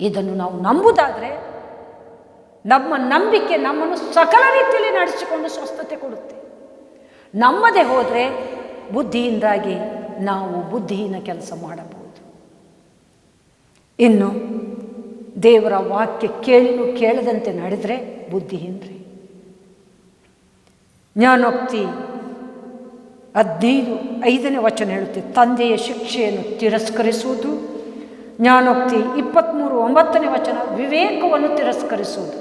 ಇದನ್ನು ನಾವು ನಂಬುವುದಾದರೆ ನಮ್ಮ ನಂಬಿಕೆ ನಮ್ಮನ್ನು ಸಕಲ ರೀತಿಯಲ್ಲಿ ನಡೆಸಿಕೊಂಡು ಸ್ವಸ್ಥತೆ ಕೊಡುತ್ತೆ. ನಂಬದೆ ಹೋದರೆ ಬುದ್ಧಿಯಿಂದಾಗಿ ನಾವು ಬುದ್ಧಿಹೀನ ಕೆಲಸ ಮಾಡಬಹುದು. ಇನ್ನು ದೇವರ ವಾಕ್ಯ ಕೇಳಿನೂ ಕೇಳದಂತೆ ನಡೆದರೆ ಬುದ್ಧಿಹೀನರಿ. ಜ್ಞಾನೋಕ್ತಿ 15 ಹೇಳುತ್ತೆ, ತಂದೆಯ ಶಿಕ್ಷೆಯನ್ನು ತಿರಸ್ಕರಿಸುವುದು. ಜ್ಞಾನೋಕ್ತಿ 23:9 ವಿವೇಕವನ್ನು ತಿರಸ್ಕರಿಸುವುದು.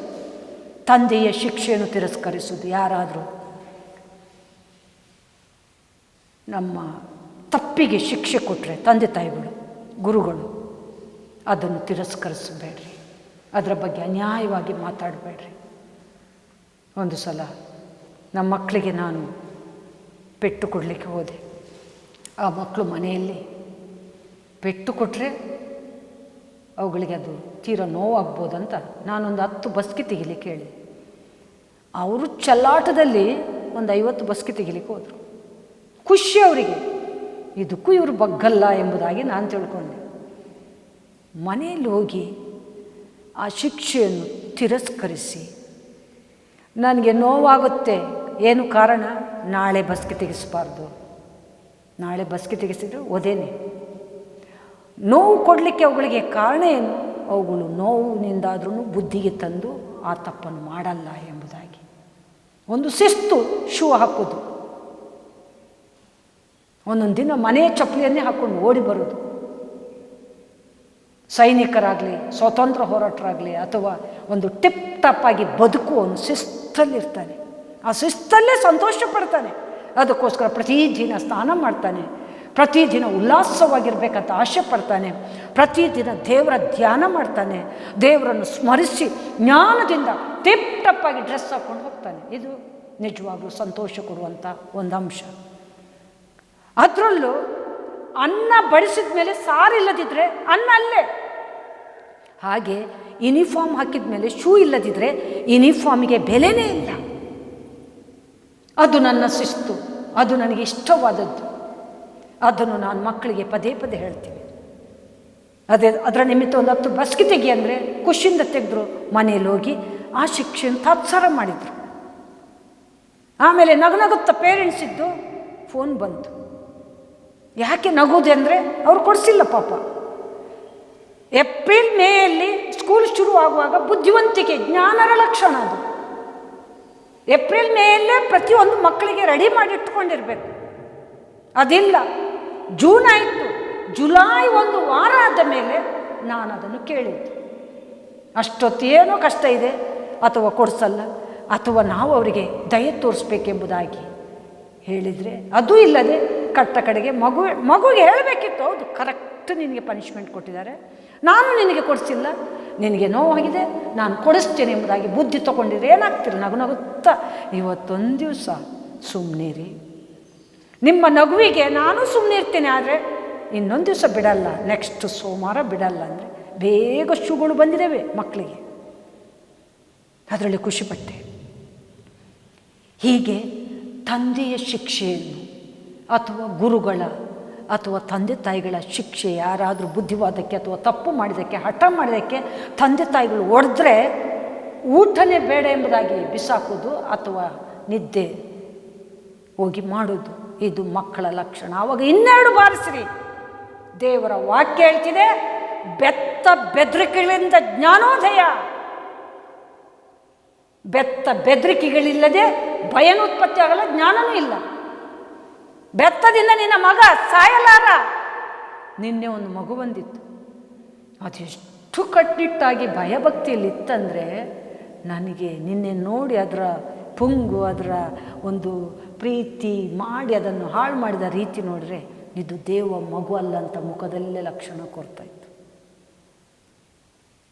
ತಂದೆಯ ಶಿಕ್ಷೆಯನ್ನು ತಿರಸ್ಕರಿಸುವುದು. ಯಾರಾದರೂ ನಮ್ಮ ತಪ್ಪಿಗೆ ಶಿಕ್ಷೆ ಕೊಟ್ಟರೆ ತಂದೆ ತಾಯಿಗಳು, ಗುರುಗಳು, ಅದನ್ನು ತಿರಸ್ಕರಿಸಬೇಡ್ರಿ. ಅದರ ಬಗ್ಗೆ ಅನ್ಯಾಯವಾಗಿ ಮಾತಾಡಬೇಡ್ರಿ. ಒಂದು ಸಲ ನಮ್ಮ ಮಕ್ಕಳಿಗೆ ನಾನು ಪೆಟ್ಟು ಕೊಡಲಿಕ್ಕೆ ಹೋದೆ. ಆ ಮಕ್ಕಳು ಮನೆಯಲ್ಲಿ ಪೆಟ್ಟು ಕೊಟ್ಟರೆ ಅವುಗಳಿಗೆ ಅದು ತೀರಾ ನೋವಾಗ್ಬೋದಂತ ನಾನೊಂದು 10 ಬಸ್ಕಿ ತೆಗಿಲಿಕ್ಕೆ ಹೇಳಿದೆ. ಅವರು ಚಲ್ಲಾಟದಲ್ಲಿ ಒಂದು 50 ಬಸ್ಕಿ ತೆಗಿಲಿಕ್ಕೆ ಹೋದರು. ಖುಷಿ ಅವರಿಗೆ, ಇದಕ್ಕೂ ಇವರು ಬಗ್ಗಲ್ಲ ಎಂಬುದಾಗಿ ನಾನು ತಿಳ್ಕೊಂಡೆ. ಮನೆಯಲ್ಲಿ ಹೋಗಿ ಆ ಶಿಕ್ಷೆಯನ್ನು ತಿರಸ್ಕರಿಸಿ, ನನಗೆ ನೋವಾಗುತ್ತೆ, ಏನು ಕಾರಣ, ನಾಳೆ ಬಸ್ಕಿ ತೆಗೆಸಬಾರ್ದು, ನಾಳೆ ಬಸ್ಕಿ ತೆಗೆಸಿದ್ರೆ ಒದೇನೆ. ನೋವು ಕೊಡಲಿಕ್ಕೆ ಅವುಗಳಿಗೆ ಕಾರಣ ಏನು, ಅವುಗಳು ನೋವಿನಿಂದಾದ್ರೂ ಬುದ್ಧಿಗೆ ತಂದು ಆ ತಪ್ಪನ್ನು ಮಾಡಲ್ಲ ಎಂಬುದಾಗಿ. ಒಂದು ಶಿಸ್ತು, ಶೂ ಹಾಕೋದು, ಒಂದೊಂದು ದಿನ ಮನೆಯ ಚಪ್ಪಲಿಯನ್ನೇ ಹಾಕ್ಕೊಂಡು ಓಡಿ ಬರೋದು. ಸೈನಿಕರಾಗಲಿ, ಸ್ವಾತಂತ್ರ್ಯ ಹೋರಾಟರಾಗಲಿ, ಅಥವಾ ಒಂದು ಟಿಪ್ ಟಾಪ್ ಆಗಿ ಬದುಕುವ ಒಂದು ಶಿಸ್ತಲ್ಲಿರ್ತಾನೆ. ಆ ಶಿಸ್ತಲ್ಲೇ ಸಂತೋಷ ಪಡ್ತಾನೆ. ಅದಕ್ಕೋಸ್ಕರ ಪ್ರತಿದಿನ ಸ್ನಾನ ಮಾಡ್ತಾನೆ, ಪ್ರತಿದಿನ ಉಲ್ಲಾಸವಾಗಿರ್ಬೇಕಂತ ಆಸೆ ಪಡ್ತಾನೆ, ಪ್ರತಿದಿನ ದೇವರ ಧ್ಯಾನ ಮಾಡ್ತಾನೆ, ದೇವರನ್ನು ಸ್ಮರಿಸಿ ಜ್ಞಾನದಿಂದ ಟಿಪ್ ಟಪ್ ಆಗಿ ಡ್ರೆಸ್ ಹಾಕ್ಕೊಂಡು ಹೋಗ್ತಾನೆ. ಇದು ನಿಜವಾಗ್ಲೂ ಸಂತೋಷ ಕೊಡುವಂಥ ಒಂದು ಅಂಶ. ಅದರಲ್ಲೂ ಅನ್ನ ಬಡಿಸಿದ ಮೇಲೆ ಸಾರಿಲ್ಲದಿದ್ದರೆ ಅನ್ನ ಅಲ್ಲೇ. ಹಾಗೆ ಯೂನಿಫಾರ್ಮ್ ಹಾಕಿದ ಮೇಲೆ ಶೂ ಇಲ್ಲದಿದ್ದರೆ ಯೂನಿಫಾರ್ಮಿಗೆ ಬೆಲೆನೇ ಇಲ್ಲ. ಅದು ನನ್ನ ಶಿಸ್ತು, ಅದು ನನಗೆ ಇಷ್ಟವಾದದ್ದು. ಅದನ್ನು ನಾನು ಮಕ್ಕಳಿಗೆ ಪದೇ ಪದೇ ಹೇಳ್ತೀನಿ. ಅದರ ನಿಮಿತ್ತ ಒಂದು 10 ಬಸ್ಕಿ ತೆಗಿ ಅಂದರೆ ಖುಷಿಯಿಂದ ತೆಗೆದ್ರು. ಮನೆಯಲ್ಲಿ ಹೋಗಿ ಆ ಶಿಕ್ಷೆಯನ್ನು ತಾತ್ಸಾರ ಮಾಡಿದರು. ಆಮೇಲೆ ನಗುತ್ತಾ ಪೇರೆಂಟ್ಸ್ ಇದ್ದು ಫೋನ್ ಬಂತು. ಯಾಕೆ ನಗುವುದೆ ಅಂದರೆ ಅವ್ರು ಕೊಡಿಸಿಲ್ಲ ಪಾಪ. ಏಪ್ರಿಲ್ ಮೇಯಲ್ಲಿ ಸ್ಕೂಲ್ ಶುರು ಆಗುವಾಗ ಬುದ್ಧಿವಂತಿಕೆ, ಜ್ಞಾನರ ಲಕ್ಷಣ ಅದು. ಏಪ್ರಿಲ್ ಮೇಯಲ್ಲೇ ಪ್ರತಿಯೊಂದು ಮಕ್ಕಳಿಗೆ ರೆಡಿ ಮಾಡಿ ಇಟ್ಕೊಂಡಿರಬೇಕು. ಅದಿಲ್ಲ. ಜೂನ್ ಆಯಿತು, ಜುಲೈ 1 ವಾರ ಆದ ಮೇಲೆ ನಾನು ಅದನ್ನು ಕೇಳಿದ್ದೆ. ಅಷ್ಟೊತ್ತೇನೋ ಕಷ್ಟ ಇದೆ, ಅಥವಾ ಕೊಡಿಸಲ್ಲ, ಅಥವಾ ನಾವು ಅವರಿಗೆ ದಯೆ ತೋರಿಸ್ಬೇಕೆಂಬುದಾಗಿ ಹೇಳಿದರೆ ಅದು ಇಲ್ಲದೆ ಕಟ್ಟ ಕಡೆಗೆ ಮಗುವಿಗೆ ಹೇಳಬೇಕಿತ್ತು, ಹೌದು ಕರೆಕ್ಟ್ ನಿನಗೆ ಪನಿಷ್ಮೆಂಟ್ ಕೊಟ್ಟಿದ್ದಾರೆ, ನಾನು ನಿನಗೆ ಕೊಡಿಸಿಲ್ಲ, ನಿನಗೆ ನೋವಾಗಿದೆ, ನಾನು ಕೊಡಿಸ್ತೇನೆ ಎಂಬುದಾಗಿ ಬುದ್ಧಿ ತೊಗೊಂಡಿದ್ರೆ ಏನಾಗ್ತಿಲ್ಲ, ನಗುತ್ತಾ. ಇವತ್ತೊಂದು ದಿವಸ ಸುಮ್ಮನಿರಿ, ನಿಮ್ಮ ನಗುವಿಗೆ ನಾನು ಸುಮ್ಮನೆ ಇರ್ತೇನೆ, ಆದರೆ ಇನ್ನೊಂದು ದಿವಸ ಬಿಡಲ್ಲ, ನೆಕ್ಸ್ಟ್ ಸೋಮವಾರ ಬಿಡಲ್ಲ ಅಂದರೆ ಬೇಗ ಶೂಗಳು ಬಂದಿದ್ದಾವೆ ಮಕ್ಕಳಿಗೆ. ಅದರಲ್ಲಿ ಖುಷಿಪಟ್ಟೆ. ಹೀಗೆ ತಂದೆಯ ಶಿಕ್ಷೆಯನ್ನು ಅಥವಾ ಗುರುಗಳ ಅಥವಾ ತಂದೆ ತಾಯಿಗಳ ಶಿಕ್ಷೆ, ಯಾರಾದರೂ ಬುದ್ಧಿವಾದಕ್ಕೆ ಅಥವಾ ತಪ್ಪು ಮಾಡಿದ್ದಕ್ಕೆ, ಹಠ ಮಾಡಿದ್ದಕ್ಕೆ ತಂದೆ ತಾಯಿಗಳು ಹೊಡೆದ್ರೆ ಊಟನೇ ಬೇಡ ಎಂಬುದಾಗಿ ಬಿಸಾಕೋದು ಅಥವಾ ನಿದ್ದೆ ಹೋಗಿ ಮಾಡೋದು, ಇದು ಮಕ್ಕಳ ಲಕ್ಷಣ. ಆವಾಗ 12 ಬಾರಿಸಿರಿ. ದೇವರ ವಾಕ್ಯ ಹೇಳ್ತಿದೆ, ಬೆತ್ತ ಬೆದರಿಕೆಗಳಿಂದ ಜ್ಞಾನೋದಯ. ಬೆತ್ತ ಬೆದರಿಕೆಗಳಿಲ್ಲದೆ ಭಯನೂ ಉತ್ಪತ್ತಿ ಆಗಲ್ಲ, ಜ್ಞಾನನೂ ಇಲ್ಲ. ಬೆತ್ತದಿಂದ ನಿನ್ನ ಮಗ ಸಾಯಲಾರ. ನಿನ್ನೆ ಒಂದು ಮಗು ಬಂದಿತ್ತು, ಅದೆಷ್ಟು ಕಟ್ಟಿಟ್ಟಾಗಿ ಭಯಭಕ್ತಿಯಲ್ಲಿ ಇತ್ತಂದರೆ, ನನಗೆ ನಿನ್ನೆ ನೋಡಿ ಅದರ ಪುಂಗು, ಅದರ ಒಂದು ಪ್ರೀತಿ ಮಾಡಿ ಅದನ್ನು ಹಾಳು ಮಾಡಿದ ರೀತಿ ನೋಡಿದ್ರೆ ಇದು ದೇವ ಮಗು ಅಲ್ಲ ಅಂತ ಮುಖದಲ್ಲೇ ಲಕ್ಷಣ ಕೊಡ್ತಾಯಿತ್ತು.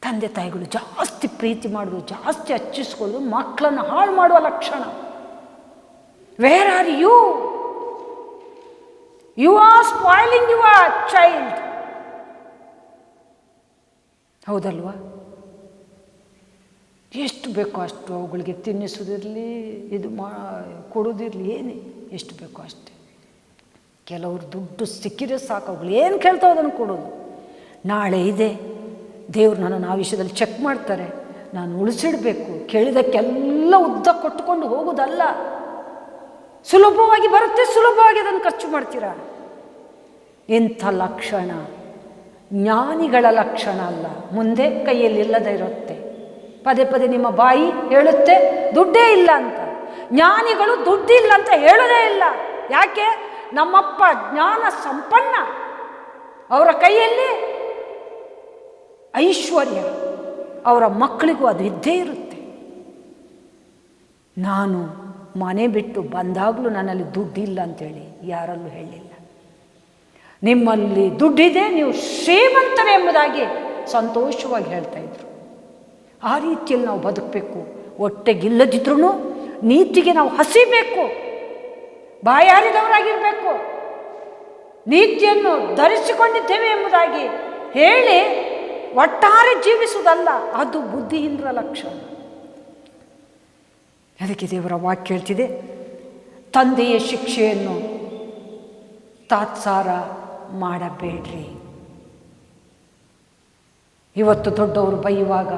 ತಂದೆ ತಾಯಿಗಳು ಜಾಸ್ತಿ ಪ್ರೀತಿ ಮಾಡೋದು, ಜಾಸ್ತಿ ಹಚ್ಚಿಸ್ಕೊಳ್ಳೋದು ಮಕ್ಕಳನ್ನು ಹಾಳು ಮಾಡುವ ಲಕ್ಷಣ. Where are you? You are spoiling your child. ಹೌದಲ್ವಾ? ಎಷ್ಟು ಬೇಕೋ ಅಷ್ಟು ಅವುಗಳಿಗೆ ತಿನ್ನಿಸೋದಿರಲಿ, ಇದು ಕೊಡೋದಿರಲಿ, ಏನೇ ಎಷ್ಟು ಬೇಕೋ ಅಷ್ಟೇ. ಕೆಲವರು ದುಡ್ಡು ಸಿಕ್ಕಿದ್ರೆ ಸಾಕು, ಅವುಗಳು ಏನು ಕೇಳ್ತಾವೆ ಅದನ್ನು ಕೊಡೋದು. ನಾಳೆ ಇದೆ, ದೇವರು ನನ್ನನ್ನು ಆ ವಿಷಯದಲ್ಲಿ ಚೆಕ್ ಮಾಡ್ತಾರೆ. ನಾನು ಉಳಿಸಿಡಬೇಕು. ಕೇಳಿದಕ್ಕೆಲ್ಲ ಉದ್ದ ಕೊಟ್ಟುಕೊಂಡು ಹೋಗುವುದಲ್ಲ. ಸುಲಭವಾಗಿ ಬರುತ್ತೆ, ಸುಲಭವಾಗಿ ಅದನ್ನು ಖರ್ಚು ಮಾಡ್ತೀರಾ. ಇಂಥ ಲಕ್ಷಣ ಜ್ಞಾನಿಗಳ ಲಕ್ಷಣ ಅಲ್ಲ. ಮುಂದೆ ಕೈಯಲ್ಲಿ ಇಲ್ಲದೆ ಇರುತ್ತೆ. ಪದೇ ಪದೇ ನಿಮ್ಮ ಬಾಯಿ ಹೇಳುತ್ತೆ ದುಡ್ಡೇ ಇಲ್ಲ ಅಂತ. ಜ್ಞಾನಿಗಳು ದುಡ್ಡಿಲ್ಲ ಅಂತ ಹೇಳೋದೇ ಇಲ್ಲ. ಯಾಕೆ? ನಮ್ಮಪ್ಪ ಜ್ಞಾನ ಸಂಪನ್ನ, ಅವರ ಕೈಯಲ್ಲಿ ಐಶ್ವರ್ಯ, ಅವರ ಮಕ್ಕಳಿಗೂ ಅದು ಇದ್ದೇ ಇರುತ್ತೆ. ನಾನು ಮನೆ ಬಿಟ್ಟು ಬಂದಾಗಲೂ ನನ್ನಲ್ಲಿ ದುಡ್ಡಿಲ್ಲ ಅಂತೇಳಿ ಯಾರಲ್ಲೂ ಹೇಳಿಲ್ಲ. ನಿಮ್ಮಲ್ಲಿ ದುಡ್ಡಿದೆ, ನೀವು ಶ್ರೀಮಂತರೇ ಎಂಬುದಾಗಿ ಸಂತೋಷವಾಗಿ ಹೇಳ್ತಾ ಇದ್ರು. ಆ ರೀತಿಯಲ್ಲಿ ನಾವು ಬದುಕಬೇಕು. ಹೊಟ್ಟೆಗಿಲ್ಲದಿದ್ರೂ ನೀತಿಗೆ ನಾವು ಹಸಿಬೇಕು, ಬಾಯಾರಿದವರಾಗಿರಬೇಕು. ನೀತಿಯನ್ನು ಧರಿಸಿಕೊಂಡಿದ್ದೇವೆ ಎಂಬುದಾಗಿ ಹೇಳಿ ಒಟ್ಟಾರೆ ಜೀವಿಸುವುದಲ್ಲ, ಅದು ಬುದ್ಧಿಹೀನರ ಲಕ್ಷಣ. ಅದಕ್ಕೆ ದೇವರ ವಾಕ್ಯ ಹೇಳ್ತಿದೆ, ತಂದೆಯ ಶಿಕ್ಷೆಯನ್ನು ತಾತ್ಸಾರ ಮಾಡಬೇಡ್ರಿ. ಇವತ್ತು ದೊಡ್ಡವರು ಬೈಯುವಾಗ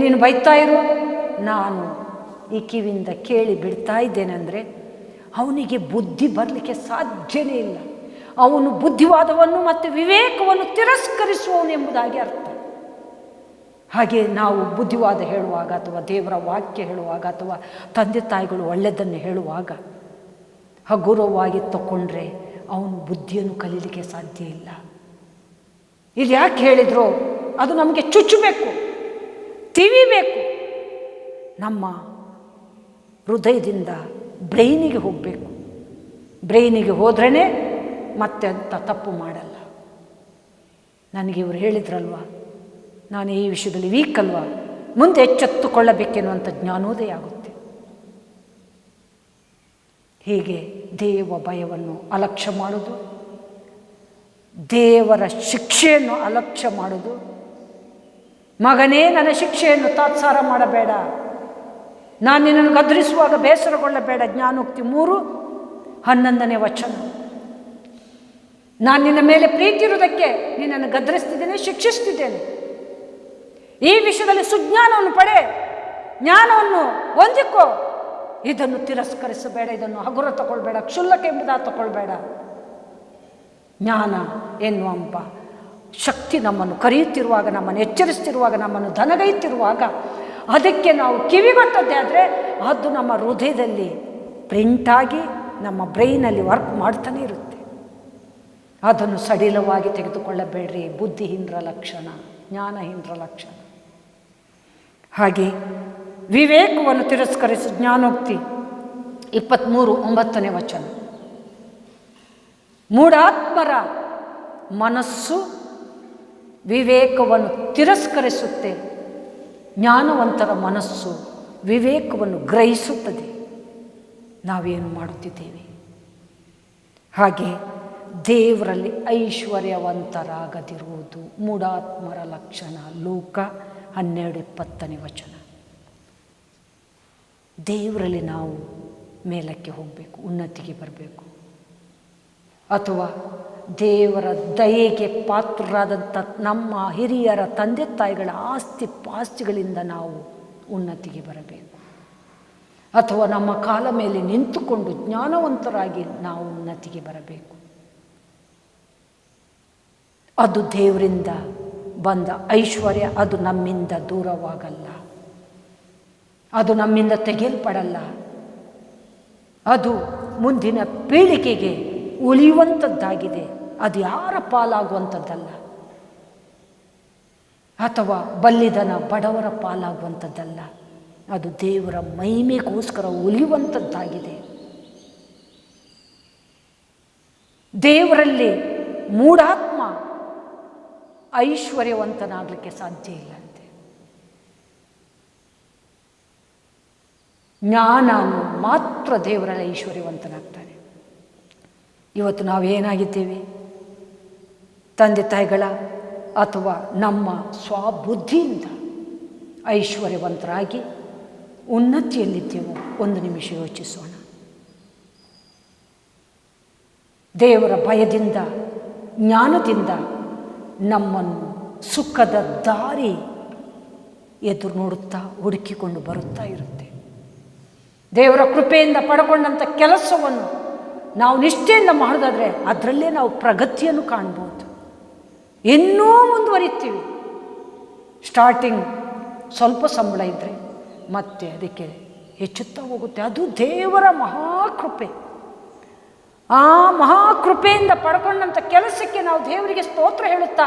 ನೀನು ಬೈತಾ ಇರು, ನಾನು ಈ ಕಿವಿಯಿಂದ ಕೇಳಿ ಬಿಡ್ತಾ ಇದ್ದೇನೆ ಅಂದರೆ ಅವನಿಗೆ ಬುದ್ಧಿ ಬರಲಿಕ್ಕೆ ಸಾಧ್ಯವೇ ಇಲ್ಲ. ಅವನು ಬುದ್ಧಿವಾದವನ್ನು ಮತ್ತು ವಿವೇಕವನ್ನು ತಿರಸ್ಕರಿಸುವವನು ಎಂಬುದಾಗಿ ಅರ್ಥ. ಹಾಗೆ ನಾವು ಬುದ್ಧಿವಾದ ಹೇಳುವಾಗ ಅಥವಾ ದೇವರ ವಾಕ್ಯ ಹೇಳುವಾಗ ಅಥವಾ ತಂದೆ ತಾಯಿಗಳು ಒಳ್ಳೆಯದನ್ನು ಹೇಳುವಾಗ ಹಗುರವಾಗಿ ತಗೊಂಡ್ರೆ ಅವನು ಬುದ್ಧಿಯನ್ನು ಕಲೀಲಿಕ್ಕೆ ಸಾಧ್ಯ ಇಲ್ಲ. ಇದು ಯಾಕೆ ಹೇಳಿದ್ರು? ಅದು ನಮಗೆ ಚುಚ್ಚಬೇಕು, ತಿವಿಬೇಕು. ನಮ್ಮ ಹೃದಯದಿಂದ ಬ್ರೈನಿಗೆ ಹೋಗಬೇಕು. ಬ್ರೈನಿಗೆ ಹೋದ್ರೇ ಮತ್ತೆ ಅಂತ ತಪ್ಪು ಮಾಡಲ್ಲ. ನನಗೆ ಇವರು ಹೇಳಿದ್ರಲ್ವ, ನಾನು ಈ ವಿಷಯದಲ್ಲಿ ವೀಕ್ ಅಲ್ವಾ, ಮುಂದೆ ಎಚ್ಚೆತ್ತುಕೊಳ್ಳಬೇಕೆನ್ನುವಂಥ ಜ್ಞಾನೋದಯ ಆಗುತ್ತೆ. ಹೀಗೆ ದೇವ ಭಯವನ್ನು ಅಲಕ್ಷ್ಯ ಮಾಡೋದು, ದೇವರ ಶಿಕ್ಷೆಯನ್ನು ಅಲಕ್ಷ್ಯ ಮಾಡೋದು. ಮಗನೇ, ನನ್ನ ಶಿಕ್ಷೆಯನ್ನು ತಾತ್ಸಾರ ಮಾಡಬೇಡ, ನಾನು ನಿನ್ನನ್ನು ಗದರಿಸುವಾಗ ಬೇಸರಗೊಳ್ಳಬೇಡ. ಜ್ಞಾನೋಕ್ತಿ 3:11 ವಚನ. ನಾನು ನಿನ್ನ ಮೇಲೆ ಪ್ರೀತಿ ಇರುವುದಕ್ಕೆ ನಿನ್ನನ್ನು ಗದರಿಸ್ತಿದ್ದೇನೆ, ಶಿಕ್ಷಿಸ್ತಿದ್ದೇನೆ. ಈ ವಿಷಯದಲ್ಲಿ ಸುಜ್ಞಾನವನ್ನು ಪಡೆ, ಜ್ಞಾನವನ್ನು ಹೊಂದಿಕೋ. ಇದನ್ನು ತಿರಸ್ಕರಿಸಬೇಡ, ಇದನ್ನು ಹಗುರ ತಗೊಳ್ಬೇಡ, ಕ್ಷುಲ್ಲಕ ಎಂಬುದಾಗಿ ತಗೊಳ್ಬೇಡ. ಜ್ಞಾನ ಎನ್ನುವಂಬ ಶಕ್ತಿ ನಮ್ಮನ್ನು ಕರೆಯುತ್ತಿರುವಾಗ, ನಮ್ಮನ್ನು ಎಚ್ಚರಿಸ್ತಿರುವಾಗ, ನಮ್ಮನ್ನು ದನಗೈತಿರುವಾಗ ಅದಕ್ಕೆ ನಾವು ಕಿವಿಗೊಟ್ಟದ್ದೇ ಆದರೆ ಅದು ನಮ್ಮ ಹೃದಯದಲ್ಲಿ ಪ್ರಿಂಟಾಗಿ ನಮ್ಮ ಬ್ರೈನಲ್ಲಿ ವರ್ಕ್ ಮಾಡ್ತಾನೆ ಇರುತ್ತೆ. ಅದನ್ನು ಸಡಿಲವಾಗಿ ತೆಗೆದುಕೊಳ್ಳಬೇಡ್ರಿ. ಬುದ್ಧಿಹೀನರ ಲಕ್ಷಣ, ಜ್ಞಾನಹೀನರ ಲಕ್ಷಣ. ಹಾಗೆ ವಿವೇಕವನ್ನು ತಿರಸ್ಕರಿಸಿ ಜ್ಞಾನೋಕ್ತಿ 23:9 ವಚನ. ಮೂಢಾತ್ಮರ ಮನಸ್ಸು ವಿವೇಕವನ್ನು ತಿರಸ್ಕರಿಸುತ್ತೆ, ಜ್ಞಾನವಂತರ ಮನಸ್ಸು ವಿವೇಕವನ್ನು ಗ್ರಹಿಸುತ್ತದೆ. ನಾವೇನು ಮಾಡುತ್ತಿದ್ದೇವೆ? ಹಾಗೆ ದೇವರಲ್ಲಿ ಐಶ್ವರ್ಯವಂತರಾಗದಿರುವುದು ಮೂಢಾತ್ಮರ ಲಕ್ಷಣ. ಲೂಕ 12:20 ವಚನ. ದೇವರಲ್ಲಿ ನಾವು ಮೇಲಕ್ಕೆ ಹೋಗಬೇಕು, ಉನ್ನತಿಗೆ ಬರಬೇಕು. ಅಥವಾ ದೇವರ ದಯೆಗೆ ಪಾತ್ರರಾದಂಥ ನಮ್ಮ ಹಿರಿಯರ ತಂದೆ ತಾಯಿಗಳ ಆಸ್ತಿ ಪಾಸ್ತಿಗಳಿಂದ ನಾವು ಉನ್ನತಿಗೆ ಬರಬೇಕು. ಅಥವಾ ನಮ್ಮ ಕಾಲ ಮೇಲೆ ನಿಂತುಕೊಂಡು ಜ್ಞಾನವಂತರಾಗಿ ನಾವು ಉನ್ನತಿಗೆ ಬರಬೇಕು. ಅದು ದೇವರಿಂದ ಬಂದ ಐಶ್ವರ್ಯ. ಅದು ನಮ್ಮಿಂದ ದೂರವಾಗಲ್ಲ, ಅದು ನಮ್ಮಿಂದ ತೆಗೆಯಲ್ಪಡಲ್ಲ. ಅದು ಮುಂದಿನ ಪೀಳಿಗೆಗೆ ಉಳಿಯುವಂಥದ್ದಾಗಿದೆ. ಅದು ಯಾರ ಪಾಲಾಗುವಂಥದ್ದಲ್ಲ, ಅಥವಾ ಬಲ್ಲಿದನ ಬಡವರ ಪಾಲಾಗುವಂಥದ್ದಲ್ಲ. ಅದು ದೇವರ ಮಹಿಮೆಗೋಸ್ಕರ ಉಳಿಯುವಂಥದ್ದಾಗಿದೆ. ದೇವರಲ್ಲಿ ಮೂಢಾತ್ಮ ಐಶ್ವರ್ಯವಂತನಾಗಲಿಕ್ಕೆ ಸಾಧ್ಯ ಇಲ್ಲಂತೆ. ಜ್ಞಾನನು ಮಾತ್ರ ದೇವರಲ್ಲಿ ಐಶ್ವರ್ಯವಂತನಾಗ್ತಾನೆ. ಇವತ್ತು ನಾವೇನಾಗಿದ್ದೇವೆ? ತಂದೆ ತಾಯಿಗಳ ಅಥವಾ ನಮ್ಮ ಸ್ವಬುದ್ಧಿಯಿಂದ ಐಶ್ವರ್ಯವಂತರಾಗಿ ಉನ್ನತಿಯಲ್ಲಿದ್ದೇವೋ? ಒಂದು ನಿಮಿಷ ಯೋಚಿಸೋಣ. ದೇವರ ಭಯದಿಂದ, ಜ್ಞಾನದಿಂದ ನಮ್ಮನ್ನು ಸುಖದ ದಾರಿ ಎದುರು ನೋಡುತ್ತಾ ಹುಡುಕಿಕೊಂಡು ಬರುತ್ತಾ ಇರುತ್ತೆ. ದೇವರ ಕೃಪೆಯಿಂದ ಪಡ್ಕೊಂಡಂಥ ಕೆಲಸವನ್ನು ನಾವು ನಿಷ್ಠೆಯಿಂದ ಮಾಡೋದಾದರೆ ಅದರಲ್ಲೇ ನಾವು ಪ್ರಗತಿಯನ್ನು ಕಾಣ್ಬೋದು. ಇನ್ನೂ ಮುಂದುವರಿತೀವಿ. ಸ್ಟಾರ್ಟಿಂಗ್ ಸ್ವಲ್ಪ ಸಂಬಳ ಇದ್ದರೆ ಮತ್ತೆ ಅದಕ್ಕೆ ಹೆಚ್ಚುತ್ತಾ ಹೋಗುತ್ತೆ. ಅದು ದೇವರ ಮಹಾಕೃಪೆ. ಆ ಮಹಾಕೃಪೆಯಿಂದ ಪಡ್ಕೊಂಡಂಥ ಕೆಲಸಕ್ಕೆ ನಾವು ದೇವರಿಗೆ ಸ್ತೋತ್ರ ಹೇಳುತ್ತಾ,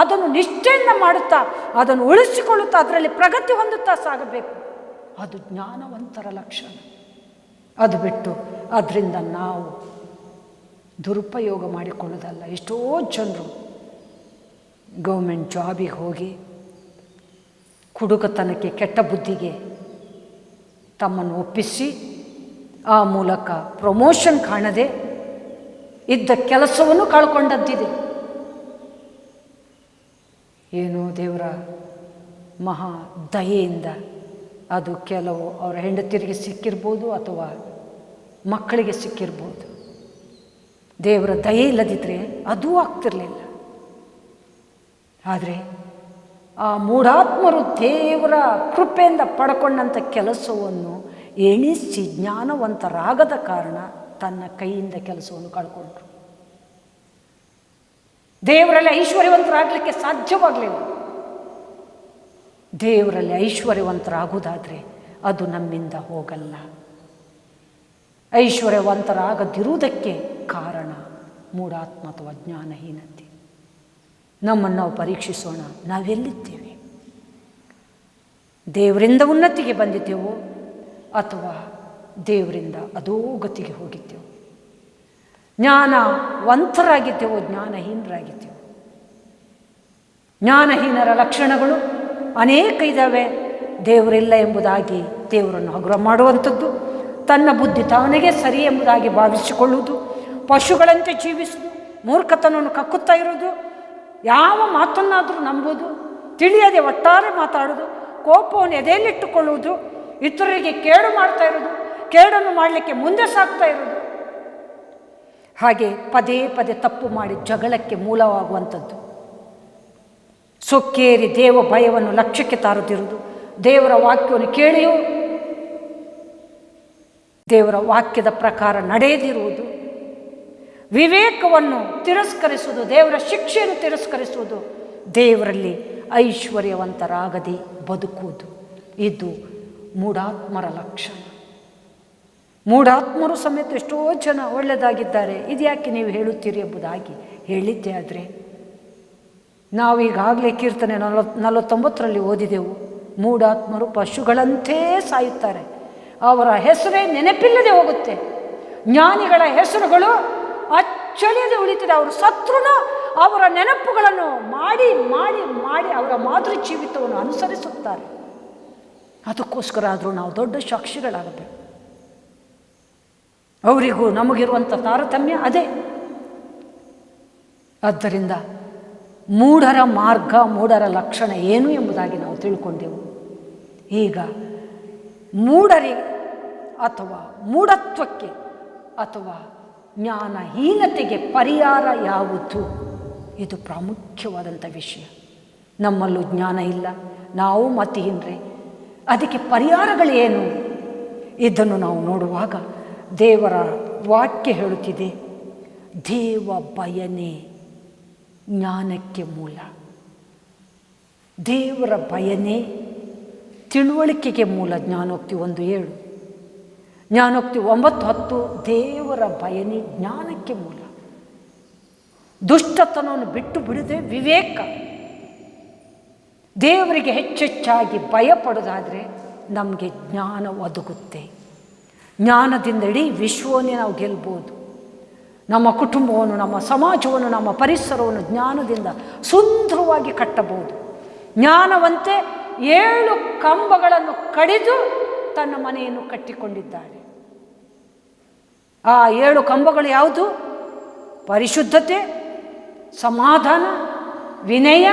ಅದನ್ನು ನಿಷ್ಠೆಯಿಂದ ಮಾಡುತ್ತಾ, ಅದನ್ನು ಉಳಿಸಿಕೊಳ್ಳುತ್ತಾ, ಅದರಲ್ಲಿ ಪ್ರಗತಿ ಹೊಂದುತ್ತಾ ಸಾಗಬೇಕು. ಅದು ಜ್ಞಾನವಂತರ ಲಕ್ಷಣ. ಅದು ಬಿಟ್ಟು ಅದರಿಂದ ನಾವು ದುರುಪಯೋಗ ಮಾಡಿಕೊಳ್ಳೋದಲ್ಲ. ಎಷ್ಟೋ ಜನರು ಗೌರ್ಮೆಂಟ್ ಜಾಬಿಗೆ ಹೋಗಿ ಕುಡುಕತನಕ್ಕೆ, ಕೆಟ್ಟ ಬುದ್ಧಿಗೆ ತಮ್ಮನ್ನು ಒಪ್ಪಿಸಿ ಆ ಮೂಲಕ ಪ್ರಮೋಷನ್ ಕಾಣದೆ ಇದ್ದ ಕೆಲಸವನ್ನು ಕಳ್ಕೊಂಡದ್ದಿದೆ. ಏನೋ ದೇವರ ಮಹಾ ದಯೆಯಿಂದ ಅದು ಕೆಲವು ಅವರ ಹೆಂಡತಿಯರಿಗೆ ಸಿಕ್ಕಿರ್ಬೋದು ಅಥವಾ ಮಕ್ಕಳಿಗೆ ಸಿಕ್ಕಿರ್ಬೋದು. ದೇವರ ದಯೆ ಇಲ್ಲದಿದ್ದರೆ ಅದೂ ಆಗ್ತಿರಲಿಲ್ಲ. ಆದರೆ ಆ ಮೂಢಾತ್ಮರು ದೇವರ ಕೃಪೆಯಿಂದ ಪಡ್ಕೊಂಡಂಥ ಕೆಲಸವನ್ನು ಎಣಿಸಿ ಜ್ಞಾನವಂತರಾಗದ ಕಾರಣ ತನ್ನ ಕೈಯಿಂದ ಕೆಲಸವನ್ನು ಕಳ್ಕೊಂಡ್ರು. ದೇವರಲ್ಲಿ ಐಶ್ವರ್ಯವಂತರಾಗಲಿಕ್ಕೆ ಸಾಧ್ಯವಾಗಲಿಲ್ಲ. ದೇವರಲ್ಲಿ ಐಶ್ವರ್ಯವಂತರಾಗುವುದಾದರೆ ಅದು ನಮ್ಮಿಂದ ಹೋಗಲ್ಲ. ಐಶ್ವರ್ಯವಂತರಾಗದಿರುವುದಕ್ಕೆ ಕಾರಣ ಮೂಢಾತ್ಮ ಅಥವಾ ಜ್ಞಾನಹೀನತೆ. ನಮ್ಮನ್ನು ನಾವು ಪರೀಕ್ಷಿಸೋಣ. ನಾವೆಲ್ಲಿದ್ದೇವೆ? ದೇವರಿಂದ ಉನ್ನತಿಗೆ ಬಂದಿದ್ದೆವು ಅಥವಾ ದೇವರಿಂದ ಅಧೋಗತಿಗೆ ಹೋಗಿದ್ದೆವು? ಜ್ಞಾನವಂತರಾಗಿದ್ದೆವು, ಜ್ಞಾನಹೀನರಾಗಿದ್ದೆವು? ಜ್ಞಾನಹೀನರ ಲಕ್ಷಣಗಳು ಅನೇಕ ಇದ್ದಾವೆ. ದೇವರಿಲ್ಲ ಎಂಬುದಾಗಿ ದೇವರನ್ನು ಹಗುರ ಮಾಡುವಂಥದ್ದು, ತನ್ನ ಬುದ್ಧಿ ತಾವನಿಗೆ ಸರಿ ಎಂಬುದಾಗಿ ಭಾವಿಸಿಕೊಳ್ಳುವುದು, ಪಶುಗಳಂತೆ ಜೀವಿಸುವುದು, ಮೂರ್ಖತನವನ್ನು ಕಕ್ಕುತ್ತಾ ಇರುವುದು, ಯಾವ ಮಾತನ್ನಾದರೂ ನಂಬುವುದು, ತಿಳಿಯದೆ ಒಟ್ಟಾರೆ ಮಾತಾಡುವುದು, ಕೋಪವನ್ನು ಎದೆಯಲ್ಲಿಟ್ಟುಕೊಳ್ಳುವುದು, ಇತರರಿಗೆ ಕೇಡು ಮಾಡ್ತಾ ಇರೋದು, ಕೇಡನ್ನು ಮಾಡಲಿಕ್ಕೆ ಮುಂದೆ ಸಾಗ್ತಾ ಇರೋದು, ಹಾಗೆ ಪದೇ ಪದೇ ತಪ್ಪು ಮಾಡಿ ಜಗಳಕ್ಕೆ ಮೂಲವಾಗುವಂಥದ್ದು, ಸೊಕ್ಕೇರಿ ದೇವ ಭಯವನ್ನು ಲಕ್ಷ್ಯಕ್ಕೆ ತಾರದಿರುವುದು, ದೇವರ ವಾಕ್ಯವನ್ನು ಕೇಳಿಯೂ ದೇವರ ವಾಕ್ಯದ ಪ್ರಕಾರ ನಡೆಯದಿರುವುದು, ವಿವೇಕವನ್ನು ತಿರಸ್ಕರಿಸುವುದು, ದೇವರ ಶಿಕ್ಷೆಯನ್ನು ತಿರಸ್ಕರಿಸುವುದು, ದೇವರಲ್ಲಿ ಐಶ್ವರ್ಯವಂತರಾಗದೆ ಬದುಕುವುದು. ಇದು ಮೂಢಾತ್ಮರ ಲಕ್ಷಣ. ಮೂಢಾತ್ಮರು ಸಮೇತ ಎಷ್ಟೋ ಜನ ಒಳ್ಳೆಯದಾಗಿದ್ದಾರೆ. ಇದ್ಯಾಕೆ ನೀವು ಹೇಳುತ್ತೀರಿ ಎಂಬುದಾಗಿ ಹೇಳಿದ್ದೆ. ಆದರೆ ನಾವೀಗಾಗಲೇ ಕೀರ್ತನೆ 49ರಲ್ಲಿ ಓದಿದೆವು, ಮೂಢಾತ್ಮರು ಪಶುಗಳಂತೆ ಸಾಯುತ್ತಾರೆ, ಅವರ ಹೆಸರೇ ನೆನಪಿಲ್ಲದೆ ಹೋಗುತ್ತೆ. ಜ್ಞಾನಿಗಳ ಹೆಸರುಗಳು ಅಚ್ಚಳಿಯದೆ ಉಳಿತಿದೆ. ಅವರು ಸತ್ರುನು ಅವರ ನೆನಪುಗಳನ್ನು ಮಾಡಿ ಮಾಡಿ ಮಾಡಿ ಅವರ ಮಾತೃ ಜೀವಿತವನ್ನು ಅನುಸರಿಸುತ್ತಾರೆ. ಅದಕ್ಕೋಸ್ಕರ ಆದರೂ ನಾವು ದೊಡ್ಡ ಸಾಕ್ಷಿಗಳಾಗಬೇಕು. ಅವರಿಗೂ ನಮಗಿರುವಂಥ ತಾರತಮ್ಯ ಅದೇ. ಆದ್ದರಿಂದ ಮೂಢರ ಮಾರ್ಗ, ಮೂಢರ ಲಕ್ಷಣ ಏನು ಎಂಬುದಾಗಿ ನಾವು ತಿಳ್ಕೊಂಡೆವು. ಈಗ ಮೂಢರಿಗೆ ಅಥವಾ ಮೂಢತ್ವಕ್ಕೆ ಅಥವಾ ಜ್ಞಾನಹೀನತೆಗೆ ಪರಿಹಾರ ಯಾವುದು? ಇದು ಪ್ರಾಮುಖ್ಯವಾದಂಥ ವಿಷಯ. ನಮ್ಮಲ್ಲೂ ಜ್ಞಾನ ಇಲ್ಲ, ನಾವು ಮತಿಹೀನರೇ. ಅದಕ್ಕೆ ಪರಿಹಾರಗಳೇನು? ಇದನ್ನು ನಾವು ನೋಡುವಾಗ ದೇವರ ವಾಕ್ಯ ಹೇಳುತ್ತಿದೆ, ದೇವ ಭಯನೇ ಜ್ಞಾನಕ್ಕೆ ಮೂಲ. ದೇವರ ಭಯನೇ ತಿಳುವಳಿಕೆಗೆ ಮೂಲ. ಜ್ಞಾನೋಕ್ತಿ 1:7, ಜ್ಞಾನೋಕ್ತಿ 9:10. ದೇವರ ಭಯನೇ ಜ್ಞಾನಕ್ಕೆ ಮೂಲ. ದುಷ್ಟತನವನ್ನು ಬಿಟ್ಟು ಬಿಡದೆ ವಿವೇಕ. ದೇವರಿಗೆ ಹೆಚ್ಚೆಚ್ಚಾಗಿ ಭಯಪಡೋದಾದರೆ ನಮಗೆ ಜ್ಞಾನ ಒದಗುತ್ತೆ. ಜ್ಞಾನದಿಂದ ಇಡೀ ವಿಶ್ವವನ್ನೇ ನಾವು ಗೆಲ್ಬೋದು. ನಮ್ಮ ಕುಟುಂಬವನ್ನು, ನಮ್ಮ ಸಮಾಜವನ್ನು, ನಮ್ಮ ಪರಿಸರವನ್ನು ಜ್ಞಾನದಿಂದ ಸುಂದರವಾಗಿ ಕಟ್ಟಬಹುದು. ಜ್ಞಾನವಂತೆ 7 ಕಂಬಗಳನ್ನು ಕಡಿದು ತನ್ನ ಮನೆಯನ್ನು ಕಟ್ಟಿಕೊಂಡಿದ್ದಾಳೆ. ಆ 7 ಕಂಬಗಳು ಯಾವುದು? ಪರಿಶುದ್ಧತೆ, ಸಮಾಧಾನ, ವಿನಯ,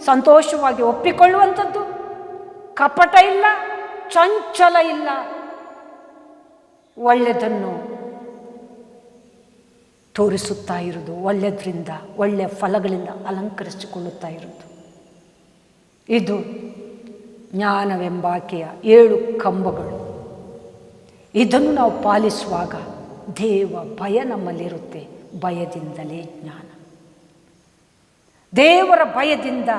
ಸಂತೋಷವಾಗಿ ಒಪ್ಪಿಕೊಳ್ಳುವಂಥದ್ದು, ಕಪಟ ಇಲ್ಲ, ಚಂಚಲ ಇಲ್ಲ, ಒಳ್ಳೆಯದನ್ನು ತೋರಿಸುತ್ತಾ ಇರುವುದು, ಒಳ್ಳೆಯದರಿಂದ ಒಳ್ಳೆಯ ಫಲಗಳಿಂದ ಅಲಂಕರಿಸಿಕೊಳ್ಳುತ್ತಾ ಇರುವುದು. ಇದು ಜ್ಞಾನವೆಂಬಾಕೆಯ 7 ಕಂಬಗಳು. ಇದನ್ನು ನಾವು ಪಾಲಿಸುವಾಗ ದೇವ ಭಯ ನಮ್ಮಲ್ಲಿರುತ್ತೆ. ಭಯದಿಂದಲೇ ಜ್ಞಾನ. ದೇವರ ಭಯದಿಂದ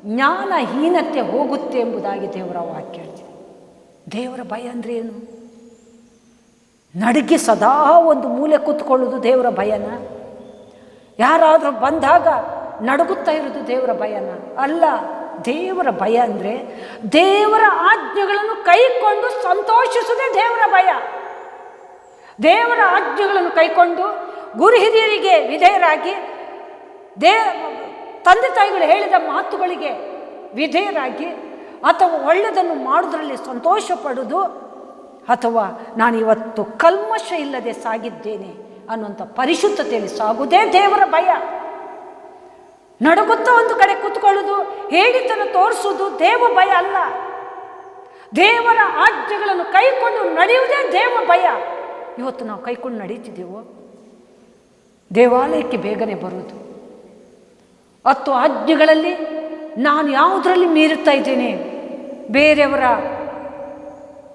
ಜ್ಞಾನಹೀನತೆ ಹೋಗುತ್ತೆ ಎಂಬುದಾಗಿ ದೇವರ ವಾಕ್ಯ ಹೇಳ್ತಿದೆ. ದೇವರ ಭಯ ಅಂದರೆ ಏನು? ನಡುಗಿ ಸದಾ ಒಂದು ಮೂಲೆ ಕೂತ್ಕೊಳ್ಳೋದು ದೇವರ ಭಯನ? ಯಾರಾದರೂ ಬಂದಾಗ ನಡುಗುತ್ತಾ ಇರೋದು ದೇವರ ಭಯನ? ಅಲ್ಲ. ದೇವರ ಭಯ ಅಂದರೆ ದೇವರ ಆಜ್ಞೆಗಳನ್ನು ಕೈಕೊಂಡು ಸಂತೋಷಿಸುವುದೇ ದೇವರ ಭಯ. ದೇವರ ಆಜ್ಞೆಗಳನ್ನು ಕೈಕೊಂಡು ಗುರು ಹಿರಿಯರಿಗೆ ವಿಧೇಯರಾಗಿ ತಂದೆ ತಾಯಿಗಳು ಹೇಳಿದ ಮಾತುಗಳಿಗೆ ವಿಧೇಯರಾಗಿ ಅಥವಾ ಒಳ್ಳೆಯದನ್ನು ಮಾಡೋದ್ರಲ್ಲಿ ಸಂತೋಷ ಪಡೋದು, ಅಥವಾ ನಾನಿವತ್ತು ಕಲ್ಮಶ ಇಲ್ಲದೆ ಸಾಗಿದ್ದೇನೆ ಅನ್ನುವಂಥ ಪರಿಶುದ್ಧತೆಯಲ್ಲಿ ಸಾಗುವುದೇ ದೇವರ ಭಯ. ನಡುಗುತ್ತಾ ಒಂದು ಕಡೆ ಕೂತ್ಕೊಳ್ಳೋದು, ಹೇಳಿತನ ತೋರಿಸೋದು ದೇವ ಭಯ ಅಲ್ಲ. ದೇವರ ಆಜ್ಞೆಗಳನ್ನು ಕೈಕೊಂಡು ನಡೆಯುವುದೇ ದೇವ ಭಯ. ಇವತ್ತು ನಾವು ಕೈಕೊಂಡು ನಡೀತಿದ್ದೇವೋ? ದೇವಾಲಯಕ್ಕೆ ಬೇಗನೆ ಬರುವುದು, 10 ಆಜ್ಞೆಗಳಲ್ಲಿ ನಾನು ಯಾವುದರಲ್ಲಿ ಮೀರುತ್ತಾ ಇದ್ದೇನೆ? ಬೇರೆಯವರ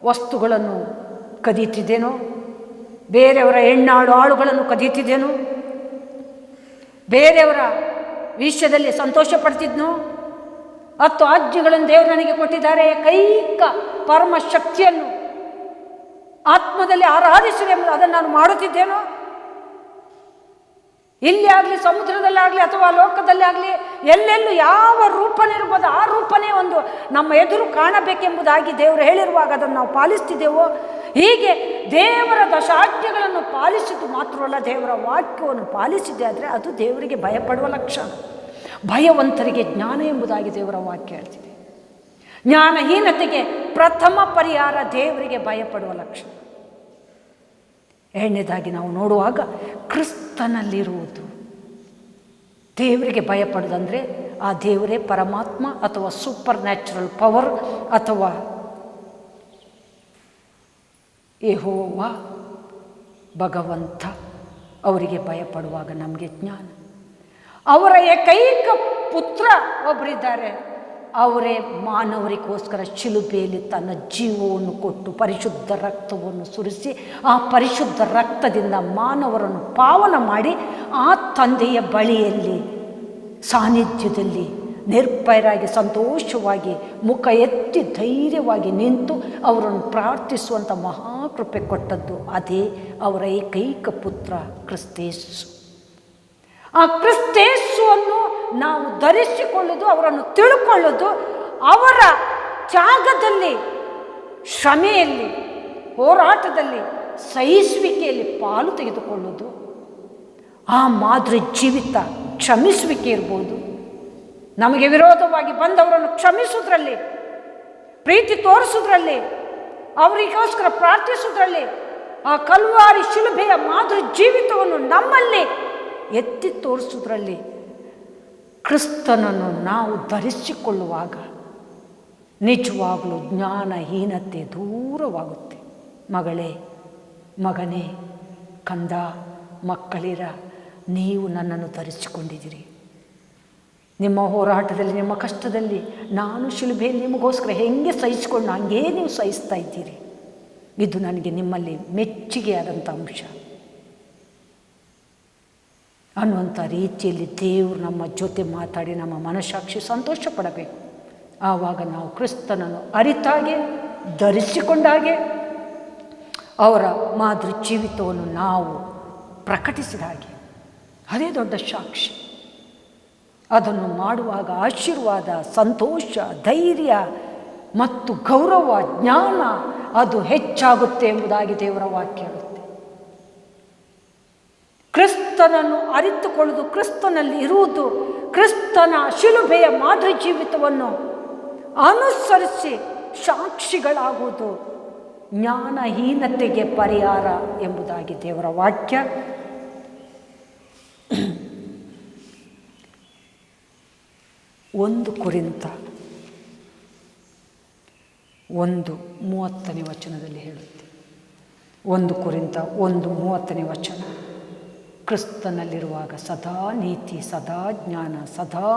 ವಸ್ತುಗಳನ್ನು ಕದೀತಿದ್ದೇನೋ? ಬೇರೆಯವರ ಹೆಣ್ಣಾಡು ಆಳುಗಳನ್ನು ಕದೀತಿದ್ದೇನೋ? ಬೇರೆಯವರ ವಿಷಯದಲ್ಲಿ ಸಂತೋಷ ಪಡ್ತಿದ್ನೋ? 10 ಆಜ್ಞೆಗಳನ್ನು ದೇವರು ನನಗೆ ಕೊಟ್ಟಿದ್ದಾರೆ. ಕೈಕ ಪರಮ ಶಕ್ತಿಯನ್ನು ಆತ್ಮದಲ್ಲಿ ಆರಾಧಿಸಿದೆ ಎಂಬುದು ಅದನ್ನು ನಾನು ಮಾಡುತ್ತಿದ್ದೇನೋ? ಇಲ್ಲಿ ಆಗಲಿ, ಸಮುದ್ರದಲ್ಲಾಗಲಿ, ಅಥವಾ ಲೋಕದಲ್ಲಿ ಆಗಲಿ, ಎಲ್ಲೆಲ್ಲೂ ಯಾವ ರೂಪನಿರ್ಬೋದು ಆ ರೂಪನೇ ಒಂದು ನಮ್ಮ ಎದುರು ಕಾಣಬೇಕೆಂಬುದಾಗಿ ದೇವರು ಹೇಳಿರುವಾಗ ಅದನ್ನು ನಾವು ಪಾಲಿಸ್ತಿದ್ದೇವೋ? ಹೀಗೆ ದೇವರ ದಶಾಜ್ಞೆಗಳನ್ನು ಪಾಲಿಸಿದ್ದು ಮಾತ್ರವಲ್ಲ, ದೇವರ ವಾಕ್ಯವನ್ನು ಪಾಲಿಸಿದೆ ಆದರೆ ಅದು ದೇವರಿಗೆ ಭಯಪಡುವ ಲಕ್ಷಣ. ಭಯವಂತರಿಗೆ ಜ್ಞಾನ ಎಂಬುದಾಗಿ ದೇವರ ವಾಕ್ಯ ಹೇಳ್ತಿದೆ. ಜ್ಞಾನಹೀನತೆಗೆ ಪ್ರಥಮ ಪರಿಹಾರ ದೇವರಿಗೆ ಭಯಪಡುವ ಲಕ್ಷಣ. ಎರಡನೇದಾಗಿ ನಾವು ನೋಡುವಾಗ ಕ್ರಿಸ್ತನಲ್ಲಿರುವುದು. ದೇವರಿಗೆ ಭಯಪಡೋದಂದರೆ ಆ ದೇವರೇ ಪರಮಾತ್ಮ ಅಥವಾ ಸೂಪರ್ ನ್ಯಾಚುರಲ್ ಪವರ್ ಅಥವಾ ಯೆಹೋವ ಭಗವಂತ, ಅವರಿಗೆ ಭಯಪಡುವಾಗ ನಮಗೆ ಜ್ಞಾನ. ಅವರ ಏಕೈಕ ಪುತ್ರ ಒಬ್ಬರಿದ್ದಾರೆ, ಅವರೇ ಮಾನವರಿಗೋಸ್ಕರ ಶಿಲುಬೆಯಲ್ಲಿ ತನ್ನ ಜೀವವನ್ನು ಕೊಟ್ಟು ಪರಿಶುದ್ಧ ರಕ್ತವನ್ನು ಸುರಿಸಿ ಆ ಪರಿಶುದ್ಧ ರಕ್ತದಿಂದ ಮಾನವರನ್ನು ಪಾವನ ಮಾಡಿ ಆ ತಂದೆಯ ಬಳಿಯಲ್ಲಿ ಸಾನ್ನಿಧ್ಯದಲ್ಲಿ ನಿರ್ಭಯರಾಗಿ ಸಂತೋಷವಾಗಿ ಮುಖ ಎತ್ತಿ ಧೈರ್ಯವಾಗಿ ನಿಂತು ಅವರನ್ನು ಪ್ರಾರ್ಥಿಸುವಂಥ ಮಹಾಕೃಪೆ ಕೊಟ್ಟದ್ದು ಅದೇ ಅವರ ಏಕೈಕ ಪುತ್ರ ಕ್ರಿಸ್ತೇಸು. ಆ ಕ್ರಿಸ್ತೇಸುವನ್ನು ನಾವು ಧರಿಸಿಕೊಳ್ಳೋದು, ಅವರನ್ನು ತಿಳ್ಕೊಳ್ಳೋದು, ಅವರ ತ್ಯಾಗದಲ್ಲಿ, ಶ್ರಮೆಯಲ್ಲಿ, ಹೋರಾಟದಲ್ಲಿ, ಸಹಿಸುವಿಕೆಯಲ್ಲಿ ಪಾಲು ತೆಗೆದುಕೊಳ್ಳೋದು, ಆ ಮಾದರಿ ಜೀವಿತ ಕ್ಷಮಿಸುವಿಕೆ ಇರ್ಬೋದು. ನಮಗೆ ವಿರೋಧವಾಗಿ ಬಂದವರನ್ನು ಕ್ಷಮಿಸೋದ್ರಲ್ಲಿ, ಪ್ರೀತಿ ತೋರಿಸೋದ್ರಲ್ಲಿ, ಅವರಿಗೋಸ್ಕರ ಪ್ರಾರ್ಥಿಸೋದ್ರಲ್ಲಿ, ಆ ಕಲ್ವಾರಿ ಶಿಲುಬೆಯ ಮಾದರಿ ಜೀವಿತವನ್ನು ನಮ್ಮಲ್ಲಿ ಎತ್ತಿ ತೋರಿಸೋದ್ರಲ್ಲಿ ಕ್ರಿಸ್ತನನ್ನು ನಾವು ಧರಿಸಿಕೊಳ್ಳುವಾಗ ನಿಜವಾಗಲೂ ಜ್ಞಾನಹೀನತೆ ದೂರವಾಗುತ್ತೆ. ಮಗಳೇ, ಮಗನೇ, ಕಂದ, ಮಕ್ಕಳಿರ, ನೀವು ನನ್ನನ್ನು ಧರಿಸಿಕೊಂಡಿದ್ದೀರಿ. ನಿಮ್ಮ ಹೋರಾಟದಲ್ಲಿ, ನಿಮ್ಮ ಕಷ್ಟದಲ್ಲಿ ನಾನು ಶಿಲುಬೆಯಲ್ಲಿ ನಿಮಗೋಸ್ಕರ ಹೆಂಗೆ ಸಹಿಸಿಕೊಂಡು ಹಂಗೇ ನೀವು ಸಹಿಸ್ತಾ ಇದ್ದೀರಿ. ಇದು ನನಗೆ ನಿಮ್ಮಲ್ಲಿ ಮೆಚ್ಚುಗೆಯಾದಂಥ ಅಂಶ ಅನ್ನುವಂಥ ರೀತಿಯಲ್ಲಿ ದೇವರು ನಮ್ಮ ಜೊತೆ ಮಾತಾಡಿ ನಮ್ಮ ಮನಸ್ಸಾಕ್ಷಿ ಸಂತೋಷ ಪಡಬೇಕು. ಆವಾಗ ನಾವು ಕ್ರಿಸ್ತನನ್ನು ಅರಿತಾಗೆ, ಧರಿಸಿಕೊಂಡಾಗೆ, ಅವರ ಮಾದರಿ ಜೀವಿತವನ್ನು ನಾವು ಪ್ರಕಟಿಸಿದ ಹಾಗೆ, ಅದೇ ದೊಡ್ಡ ಸಾಕ್ಷಿ. ಅದನ್ನು ಮಾಡುವಾಗ ಆಶೀರ್ವಾದ, ಸಂತೋಷ, ಧೈರ್ಯ ಮತ್ತು ಗೌರವ, ಜ್ಞಾನ ಅದು ಹೆಚ್ಚಾಗುತ್ತೆ ಎಂಬುದಾಗಿ ದೇವರ ವಾಕ್ಯ ಹೇಳುತ್ತೆ. ಕ್ರಿಸ್ತನನ್ನು ಅರಿತುಕೊಳ್ಳುವುದು, ಕ್ರಿಸ್ತನಲ್ಲಿ ಇರುವುದು, ಕ್ರಿಸ್ತನ ಶಿಲುಬೆಯ ಮಾದರಿ ಜೀವಿತವನ್ನು ಅನುಸರಿಸಿ ಸಾಕ್ಷಿಗಳಾಗುವುದು ಜ್ಞಾನಹೀನತೆಗೆ ಪರಿಹಾರ ಎಂಬುದಾಗಿ ದೇವರ ವಾಕ್ಯ. 1 ಕೊರಿಂಥ 1:30 ವಚನದಲ್ಲಿ ಹೇಳುತ್ತೆ. 1 ಕೊರಿಂಥ 1:30 ಕ್ರಿಸ್ತನಲ್ಲಿರುವಾಗ ಸದಾ ನೀತಿ, ಸದಾ ಜ್ಞಾನ, ಸದಾ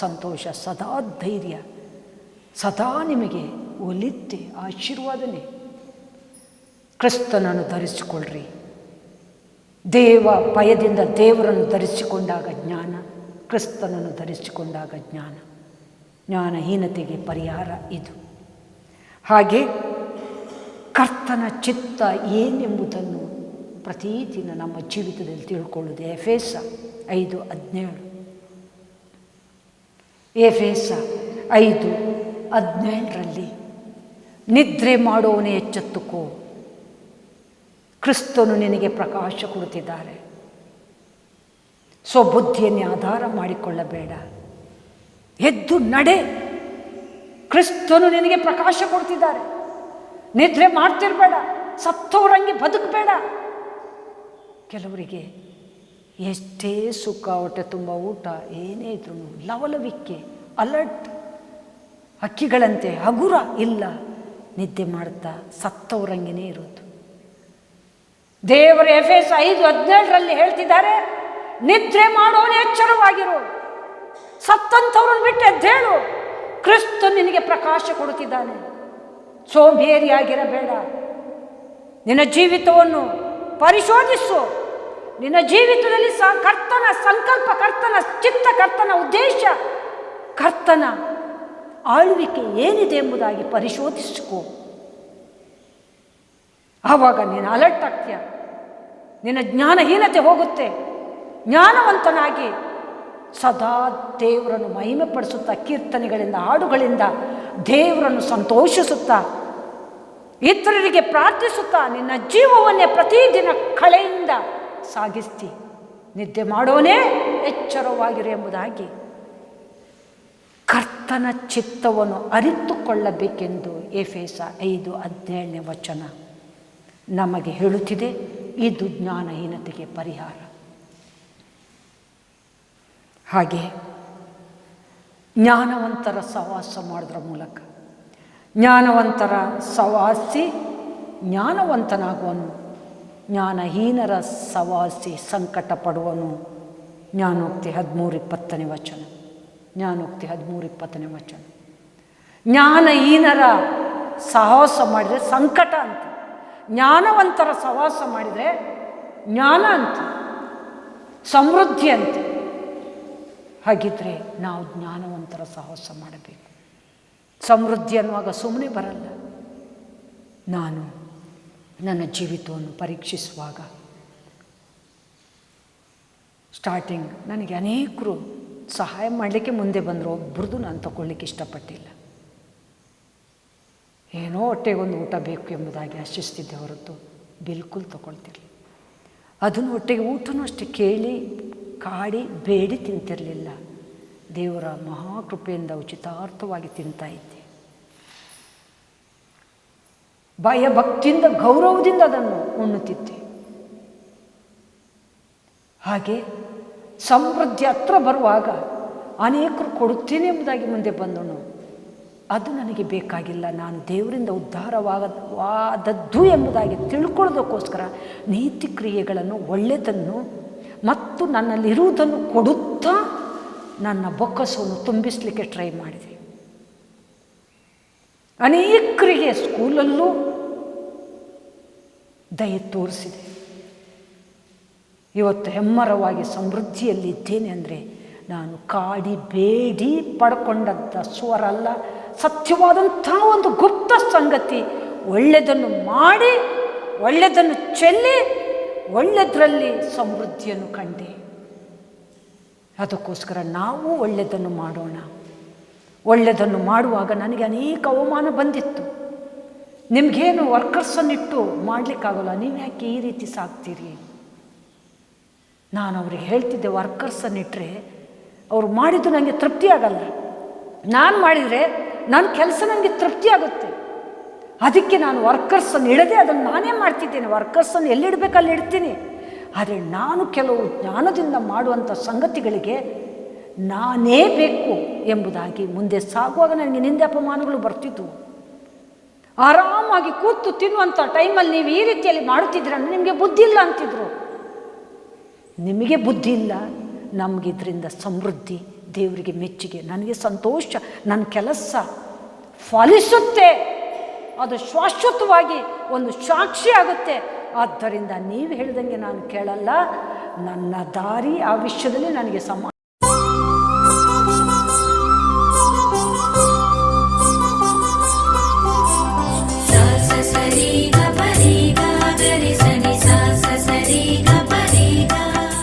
ಸಂತೋಷ, ಸದಾ ಧೈರ್ಯ, ಸದಾ ನಿಮಗೆ ಒಲಿತೆ ಆಶೀರ್ವಾದನೆ. ಕ್ರಿಸ್ತನನ್ನು ಧರಿಸಿಕೊಳ್ಳ್ರಿ. ದೇವ ಭಯದಿಂದ ದೇವರನ್ನು ಧರಿಸಿಕೊಂಡಾಗ ಜ್ಞಾನ, ಕ್ರಿಸ್ತನನ್ನು ಧರಿಸಿಕೊಂಡಾಗ ಜ್ಞಾನ. ಜ್ಞಾನಹೀನತೆಗೆ ಪರಿಹಾರ ಇದು. ಹಾಗೆ ಕರ್ತನ ಚಿತ್ತ ಏನೆಂಬುದನ್ನು ಪ್ರತಿದಿನ ನಮ್ಮ ಜೀವಿತದಲ್ಲಿ ತಿಳ್ಕೊಳ್ಳೋದು. ಎಫೆಸ 5:17. ಎಫೆಸ 5:17ರಲ್ಲಿ ನಿದ್ರೆ ಮಾಡೋವನೇ ಎಚ್ಚೆತ್ತುಕೋ, ಕ್ರಿಸ್ತನು ನಿನಗೆ ಪ್ರಕಾಶ ಕೊಡುತ್ತಿದ್ದಾರೆ. ಸ್ವಬುದ್ಧಿಯನ್ನೇ ಆಧಾರ ಮಾಡಿಕೊಳ್ಳಬೇಡ, ಎದ್ದು ನಡೆ. ಕ್ರಿಸ್ತನು ನಿನಗೆ ಪ್ರಕಾಶ ಕೊಡ್ತಿದ್ದಾರೆ. ನಿದ್ರೆ ಮಾಡ್ತಿರ್ಬೇಡ, ಸತ್ತವರಂಗೆ ಬದುಕಬೇಡ. ಕೆಲವರಿಗೆ ಎಷ್ಟೇ ಸುಖ, ಹೊಟ್ಟೆ ತುಂಬ ಊಟ ಏನೇ ಇದ್ರೂ ಲವಲವಿಕೆ, ಅಲರ್ಟ್, ಹಕ್ಕಿಗಳಂತೆ ಹಗುರ ಇಲ್ಲ, ನಿದ್ದೆ ಮಾಡ್ತಾ ಸತ್ತವರಂಗೆನೇ ಇರೋದು. ದೇವರ ಎಫೆಸ 5:17ರಲ್ಲಿ ಹೇಳ್ತಿದ್ದಾರೆ, ನಿದ್ರೆ ಮಾಡೋನು ಎಚ್ಚರವಾಗಿರು, ಸತ್ತಂಥವ್ರನ್ನ ಬಿಟ್ಟು ಎದ್ದೇಳು, ಕ್ರಿಸ್ತ ನಿನಗೆ ಪ್ರಕಾಶ ಕೊಡುತ್ತಿದ್ದಾನೆ. ಸೋಂಬೇರಿಯಾಗಿರಬೇಡ. ನಿನ್ನ ಜೀವಿತವನ್ನು ಪರಿಶೋಧಿಸು. ನಿನ್ನ ಜೀವಿತದಲ್ಲಿ ಕರ್ತನ ಸಂಕಲ್ಪ, ಕರ್ತನ ಚಿತ್ತ, ಕರ್ತನ ಉದ್ದೇಶ, ಕರ್ತನ ಆಳ್ವಿಕೆ ಏನಿದೆ ಎಂಬುದಾಗಿ ಪರಿಶೋಧಿಸಿಕೋ. ಆವಾಗ ನೀನು ಅಲರ್ಟ್ ಆಗ್ತೀಯ. ನಿನ್ನ ಜ್ಞಾನಹೀನತೆ ಹೋಗುತ್ತೆ. ಜ್ಞಾನವಂತನಾಗಿ ಸದಾ ದೇವರನ್ನು ಮಹಿಮೆ ಪಡಿಸುತ್ತಾ, ಕೀರ್ತನೆಗಳಿಂದ, ಹಾಡುಗಳಿಂದ ದೇವರನ್ನು ಸಂತೋಷಿಸುತ್ತಾ, ಇತರರಿಗೆ ಪ್ರಾರ್ಥಿಸುತ್ತಾ ನಿನ್ನ ಜೀವವನ್ನೇ ಪ್ರತಿದಿನ ಕಳೆಯಿಂದ ಸಾಗಿಸ್ತಿ. ನಿದ್ದೆ ಮಾಡೋನೇ ಎಚ್ಚರವಾಗಿರು ಎಂಬುದಾಗಿ ಕರ್ತನ ಚಿತ್ತವನ್ನು ಅರಿತುಕೊಳ್ಳಬೇಕೆಂದು ಎಫೆಸ 5:17ನೇ ವಚನ ನಮಗೆ ಹೇಳುತ್ತಿದೆ. ಇದು ಜ್ಞಾನಹೀನತೆಗೆ ಪರಿಹಾರ. ಹಾಗೆ ಜ್ಞಾನವಂತರ ಸಹವಾಸ ಮಾಡೋದ್ರ ಮೂಲಕ, ಜ್ಞಾನವಂತರ ಸಹವಾಸಿ ಜ್ಞಾನವಂತನಾಗುವನು, ಜ್ಞಾನಹೀನರ ಸಹವಾಸಿ ಸಂಕಟ ಪಡುವನು. ಜ್ಞಾನೋಕ್ತಿ 13:20ನೇ ವಚನ. ಜ್ಞಾನೋಕ್ತಿ 13:20ನೇ ವಚನ. ಜ್ಞಾನಹೀನರ ಸಹವಾಸ ಮಾಡಿದರೆ ಸಂಕಟ ಅಂತ, ಜ್ಞಾನವಂತರ ಸಹವಾಸ ಮಾಡಿದರೆ ಜ್ಞಾನ ಅಂತ, ಸಮೃದ್ಧಿ ಅಂತ. ಹಾಗಿದ್ರೆ ನಾವು ಜ್ಞಾನವಂತರ ಸಹವಾಸ ಮಾಡಬೇಕು. ಸಮೃದ್ಧಿ ಅನ್ನುವಾಗ ಸುಮ್ಮನೆ ಬರಲ್ಲ. ನಾನು ನನ್ನ ಜೀವಿತವನ್ನು ಪರೀಕ್ಷಿಸುವಾಗ ಸ್ಟಾರ್ಟಿಂಗ್ ನನಗೆ ಅನೇಕರು ಸಹಾಯ ಮಾಡಲಿಕ್ಕೆ ಮುಂದೆ ಬಂದರು. ಒಬ್ಬರದು ನಾನು ತಗೊಳ್ಳಿಕ್ಕೆ ಇಷ್ಟಪಟ್ಟಿಲ್ಲ. ಏನೋ ಹೊಟ್ಟೆಗೊಂದು ಊಟ ಬೇಕು ಎಂಬುದಾಗಿ ಆಶಿಸ್ತಿದ್ದೆ ಹೊರತು ಬಿಲ್ಕುಲ್ ತಗೊಳ್ತಿರಲಿಲ್ಲ. ಅದನ್ನು ಹೊಟ್ಟೆಗೆ ಊಟನೂ ಅಷ್ಟೇ ಕೇಳಿ ಕಾಡಿ ಬೇಡಿ ತಿಂತಿರಲಿಲ್ಲ. ದೇವರ ಮಹಾಕೃಪೆಯಿಂದ ಉಚಿತಾರ್ಥವಾಗಿ ತಿಂತಾ ಇದ್ದೆ. ಭಯ ಭಕ್ತಿಯಿಂದ ಗೌರವದಿಂದ ಅದನ್ನು ಉಣ್ಣುತ್ತಿದ್ದೆ. ಹಾಗೆ ಸಮೃದ್ಧಿ ಹತ್ರ ಬರುವಾಗ ಅನೇಕರು ಕೊಡುತ್ತೇನೆ ಎಂಬುದಾಗಿ ಮುಂದೆ ಬಂದನು. ಅದು ನನಗೆ ಬೇಕಾಗಿಲ್ಲ. ನಾನು ದೇವರಿಂದ ಉದ್ಧಾರವಾದದ್ದು ಎಂಬುದಾಗಿ ತಿಳ್ಕೊಳ್ಳೋದಕ್ಕೋಸ್ಕರ ನೀತಿ ಕ್ರಿಯೆಗಳನ್ನು, ಒಳ್ಳೆಯದನ್ನು ಮತ್ತು ನನ್ನಲ್ಲಿರುವುದನ್ನು ಕೊಡುತ್ತಾ ನನ್ನ ಬೊಕ್ಕಸವನ್ನು ತುಂಬಿಸಲಿಕ್ಕೆ ಟ್ರೈ ಮಾಡಿದೆ. ಅನೇಕರಿಗೆ ಸ್ಕೂಲಲ್ಲೂ ದಯೆ ತೋರಿಸಿದೆ. ಇವತ್ತು ಹೆಮ್ಮರವಾಗಿ ಸಮೃದ್ಧಿಯಲ್ಲಿದ್ದೇನೆ ಅಂದರೆ ನಾನು ಕಾಡಿ ಬೇಡಿ ಪಡ್ಕೊಂಡಂಥ ಸ್ವರ ಅಲ್ಲ, ಸತ್ಯವಾದಂಥ ಒಂದು ಗುಪ್ತ ಸಂಗತಿ. ಒಳ್ಳೆಯದನ್ನು ಮಾಡಿ, ಒಳ್ಳೆಯದನ್ನು ಚೆಲ್ಲಿ, ಒಳ್ಳೆಯದರಲ್ಲಿ ಸಮೃದ್ಧಿಯನ್ನು ಕಂಡೆ. ಅದಕ್ಕೋಸ್ಕರ ನಾವು ಒಳ್ಳೆಯದನ್ನು ಮಾಡೋಣ. ಒಳ್ಳೆಯದನ್ನು ಮಾಡುವಾಗ ನನಗೆ ಅನೇಕ ಅವಮಾನ ಬಂದಿತ್ತು. ನಿಮಗೇನು ವರ್ಕರ್ಸನ್ನಿಟ್ಟು ಮಾಡಲಿಕ್ಕಾಗಲ್ಲ, ನೀವು ಯಾಕೆ ಈ ರೀತಿ ಸಾಕ್ತೀರಿ? ನಾನು ಅವ್ರಿಗೆ ಹೇಳ್ತಿದ್ದೆ, ವರ್ಕರ್ಸನ್ನಿಟ್ಟರೆ ಅವ್ರು ಮಾಡಿದ್ದು ನನಗೆ ತೃಪ್ತಿ ಆಗಲ್ಲ. ನಾನು ಮಾಡಿದರೆ ನನ್ನ ಕೆಲಸ ನನಗೆ ತೃಪ್ತಿ ಆಗುತ್ತೆ. ಅದಕ್ಕೆ ನಾನು ವರ್ಕರ್ಸನ್ನು ಇಡದೆ ಅದನ್ನು ನಾನೇ ಮಾಡ್ತಿದ್ದೇನೆ. ವರ್ಕರ್ಸನ್ನು ಎಲ್ಲಿಡಬೇಕು ಅಲ್ಲಿ ಇಡ್ತೀನಿ. ಆದರೆ ನಾನು ಕೆಲವು ಜ್ಞಾನದಿಂದ ಮಾಡುವಂಥ ಸಂಗತಿಗಳಿಗೆ ನಾನೇ ಬೇಕು ಎಂಬುದಾಗಿ ಮುಂದೆ ಸಾಗುವಾಗ ನನಗೆ ನಿಂದೆ ಅಪಮಾನಗಳು ಬರ್ತಿದ್ವು. ಆರಾಮಾಗಿ ಕೂತು ತಿನ್ನುವಂಥ ಟೈಮಲ್ಲಿ ನೀವು ಈ ರೀತಿಯಲ್ಲಿ ಮಾಡುತ್ತಿದ್ದೀರ, ನಿಮಗೆ ಬುದ್ಧಿ ಇಲ್ಲ ಅಂತಿದ್ರು. ನಿಮಗೆ ಬುದ್ಧಿ ಇಲ್ಲ, ನಮಗಿದ್ರಿಂದ ಸಮೃದ್ಧಿ ದೇವರಿಗೆ ಮೆಚ್ಚುಗೆ, ನನಗೆ ಸಂತೋಷ, ನನ್ನ ಕೆಲಸ ಫಲಿಸುತ್ತೆ, ಅದು ಶಾಶ್ವತವಾಗಿ ಒಂದು ಸಾಕ್ಷಿ ಆಗುತ್ತೆ. ಆದ್ದರಿಂದ ನೀವು ಹೇಳಿದಂಗೆ ನಾನು ಕೇಳಲ್ಲ, ನನ್ನ ದಾರಿ ಆ ವಿಷಯದಲ್ಲಿ ನನಗೆ